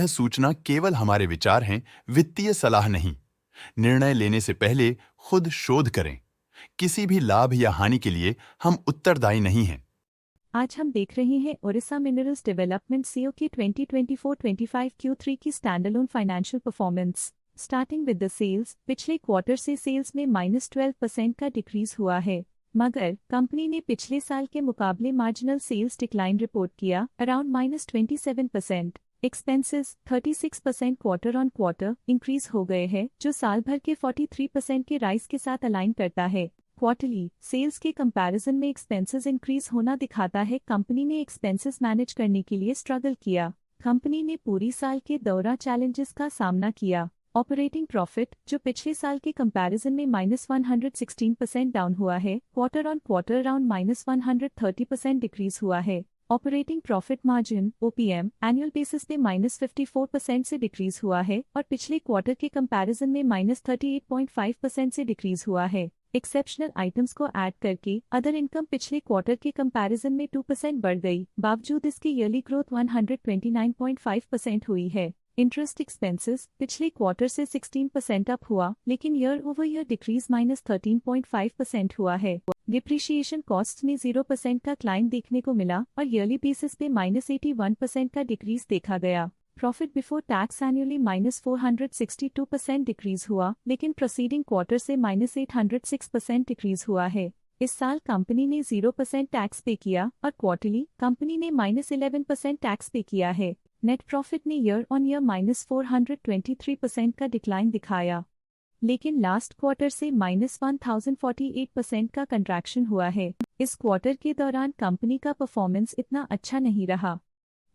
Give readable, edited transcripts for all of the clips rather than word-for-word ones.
सूचना केवल हमारे विचार हैं, वित्तीय सलाह नहीं। निर्णय लेने से पहले खुद शोध करें। किसी भी लाभ या हानि के लिए हम उत्तरदायी नहीं हैं। आज हम देख रहे हैं ओडिशा मिनरल्स डेवलपमेंट सीओ की 2024-25 Q3 की standalone financial performance. Starting with the sales, पिछले क्वार्टर से सेल्स में -12% का डिक्रीज हुआ है, मगर कंपनी ने पिछले साल के मुकाबले मार्जिनल सेल्स डिक्लाइन रिपोर्ट किया, around -27%। Expenses 36% quarter on quarter increase हो गए हैं, जो साल भर के 43% के राइज के साथ अलाइन करता है। क्वार्टरली सेल्स के कंपैरिजन में एक्सपेंसेस इंक्रीज होना दिखाता है कंपनी ने एक्सपेंसेस मैनेज करने के लिए स्ट्रगल किया। कंपनी ने पूरी साल के दौरान चैलेंजेस का सामना किया। ऑपरेटिंग प्रॉफिट, जो पिछले साल के कंपैरिजन में -116% डाउन हुआ है, quarter on quarter around -130% decrease हुआ है। Operating profit margin OPM annual basis पे -54% से डिक्रीज हुआ है और पिछले क्वार्टर के कंपैरिजन में -38.5% से डिक्रीज हुआ है। एक्सेप्शनल आइटम्स को ऐड करके अदर इनकम पिछले क्वार्टर के कंपैरिजन में 2% बढ़ गई, बावजूद इसके ईयरली ग्रोथ 129.5% हुई है। इंटरेस्ट एक्सपेंसेस पिछले क्वार्टर से 16% अप हुआ, लेकिन ईयर ओवर ईयर डिक्रीज -13.5% हुआ है। डिप्रिशिएशन कॉस्ट में 0% का क्लाइम देखने को मिला और ईयरली बेसिस पे -81% का डिक्रीज देखा गया। Profit before tax annually -462% decrease हुआ, लेकिन प्रोसीडिंग क्वार्टर से -806% डिक्रीज हुआ है। इस साल कंपनी ने 0% टैक्स पे किया और क्वार्टरली कंपनी ने -11% टैक्स पे किया है। नेट प्रॉफिट ने ईयर ऑन ईयर -423% का डिक्लाइन दिखाया, लेकिन लास्ट क्वार्टर से -1048% का कंट्रैक्शन हुआ है। इस क्वार्टर के दौरान कंपनी का परफॉर्मेंस इतना अच्छा नहीं रहा।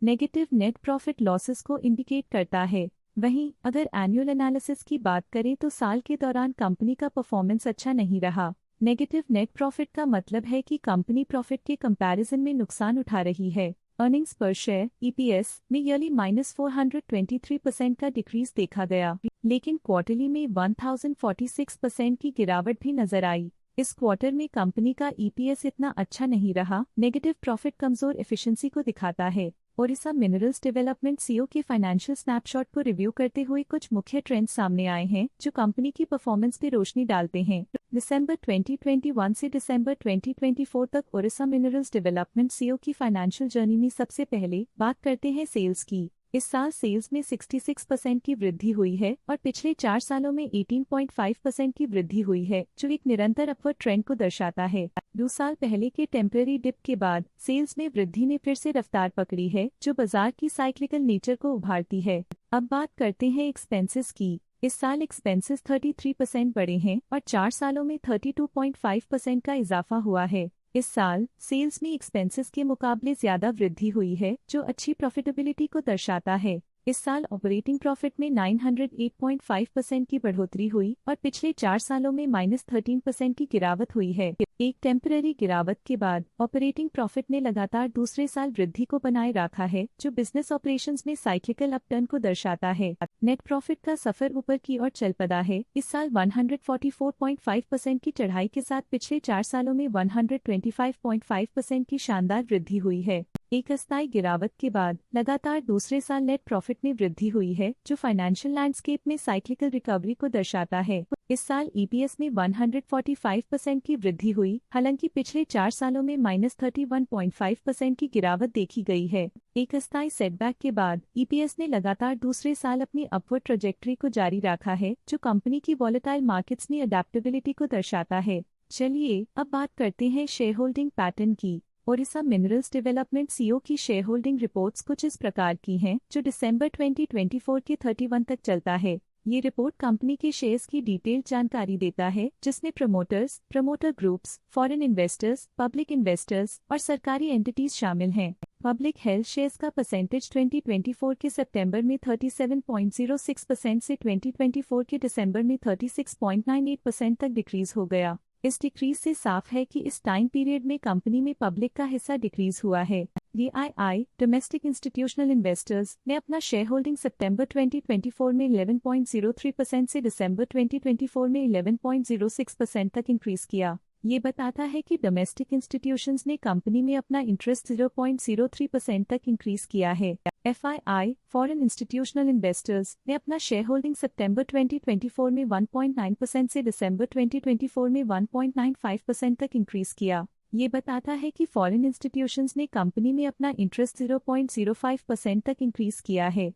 नेगेटिव नेट प्रॉफिट लॉसेस को इंडिकेट करता है। वहीं अगर एनुअल एनालिसिस की बात करें तो साल के दौरान कंपनी का परफॉर्मेंस अच्छा नहीं रहा। नेगेटिव नेट प्रॉफिट का मतलब है कि कंपनी प्रॉफिट के कंपैरिजन में नुकसान उठा रही है। अर्निंग्स पर शेयर EPS में ईयरली -423% का डिक्रीज देखा गया, लेकिन क्वार्टरली में 1046% की गिरावट भी नजर आई। इस क्वार्टर में कंपनी का EPS इतना अच्छा नहीं रहा। नेगेटिव प्रॉफिट कमजोर एफिशिएंसी को दिखाता है। ओडिशा मिनरल्स डेवलपमेंट सीओ के फाइनेंशियल स्नैपशॉट को रिव्यू करते हुए कुछ मुख्य ट्रेंड्स सामने आए हैं जो कंपनी की परफॉर्मेंस पे रोशनी डालते हैं। दिसंबर 2021 से दिसंबर 2024 तक ओडिशा मिनरल्स डेवलपमेंट सीओ की फाइनेंशियल जर्नी में सबसे पहले बात करते हैं सेल्स की। इस साल सेल्स में 66% की वृद्धि हुई है और पिछले 4 सालों में 18.5% की वृद्धि हुई है, जो एक निरंतर अपवर्ड ट्रेंड को दर्शाता है। 2 साल पहले के टेम्परेरी डिप के बाद सेल्स में वृद्धि ने फिर से रफ्तार पकड़ी है, जो बाजार की साइक्लिकल नेचर को उभारती है। अब बात करते हैं एक्सपेंसेस की। इस साल एक्सपेंसेस 33% बढ़े हैं और 4 सालों में 32.5% का इजाफा हुआ है। इस साल सेल्स में एक्सपेंसेस के मुकाबले ज्यादा वृद्धि हुई है, जो अच्छी प्रॉफिटेबिलिटी को दर्शाता है। इस साल ऑपरेटिंग प्रॉफिट में 908.5% की बढ़ोतरी हुई और पिछले 4 सालों में -13% की गिरावट हुई है। एक टेम्पररी गिरावट के बाद ऑपरेटिंग प्रॉफिट ने लगातार दूसरे साल वृद्धि को बनाए रखा है, जो बिजनेस ऑपरेशंस में साइक्लिकल अपटर्न को दर्शाता है। नेट प्रॉफिट का सफर ऊपर की ओर चल पड़ा है। इस साल 144.5% की चढ़ाई के साथ पिछले 4 सालों में 125.5% की शानदार वृद्धि हुई है। एक अस्थायी गिरावट के बाद लगातार दूसरे साल नेट प्रॉफिट में वृद्धि हुई है, जो फाइनेंशियल लैंडस्केप में साइक्लिकल रिकवरी को दर्शाता है। इस साल EPS में 145% की वृद्धि हुई, हालांकि पिछले 4 सालों में -31.5% की गिरावट देखी गई है। एक अस्थायी सेटबैक के बाद EPS ने लगातार दूसरे साल अपनी अपवर्ड ट्रैजेक्टरी को जारी रखा है, जो कंपनी की वॉलेटाइल मार्केट्स में अडेप्टेबिलिटी को दर्शाता है। चलिए अब बात करते हैं शेयर होल्डिंग पैटर्न की। ओडिशा मिनरल्स डेवलपमेंट सीओ की शेयर होल्डिंग रिपोर्ट्स कुछ इस प्रकार की हैं, जो दिसंबर 2024 के 31 तक चलता है। ये रिपोर्ट कंपनी के शेयर्स की डिटेल्ड जानकारी देता है, जिसमें promoters, promoter groups, foreign investors, public investors और सरकारी एंटिटीज शामिल हैं। पब्लिक हेल्थ शेयर्स का परसेंटेज 2024 के सितंबर में 37.06% से 2024 के दिसंबर में 36.98% तक डिक्रीज हो गया। इस डिक्रीज से साफ है कि इस टाइम पीरियड में कंपनी में पब्लिक का हिस्सा डिक्रीज हुआ है। DII डोमेस्टिक इंस्टीट्यूशनल इन्वेस्टर्स ने अपना शेयर होल्डिंग सितंबर 2024 में 11.03% से दिसंबर 2024 में 11.06% तक इंक्रीज किया। ये बताता है कि डोमेस्टिक इंस्टीट्यूशंस ने कंपनी में अपना इंटरेस्ट 0.03% तक इंक्रीज किया है। FII, फॉरेन इंस्टीट्यूशनल इन्वेस्टर्स ने अपना शेयर होल्डिंग सितंबर 2024 में 1.9% से दिसंबर 2024 में 1.95% तक इंक्रीज किया। ये बताता है कि फॉरेन इंस्टीट्यूशंस ने कंपनी में अपना इंटरेस्ट 0.05% तक इंक्रीज किया है।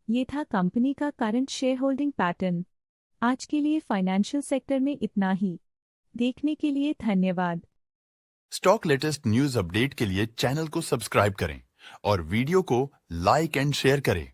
ये था कंपनी का करंट शेयर होल्डिंग पैटर्न। आज के लिए फाइनेंशियल सेक्टर में इतना ही। देखने के लिए धन्यवाद। स्टॉक लेटेस्ट न्यूज अपडेट के लिए चैनल को सब्सक्राइब करें और वीडियो को लाइक एंड शेयर करें।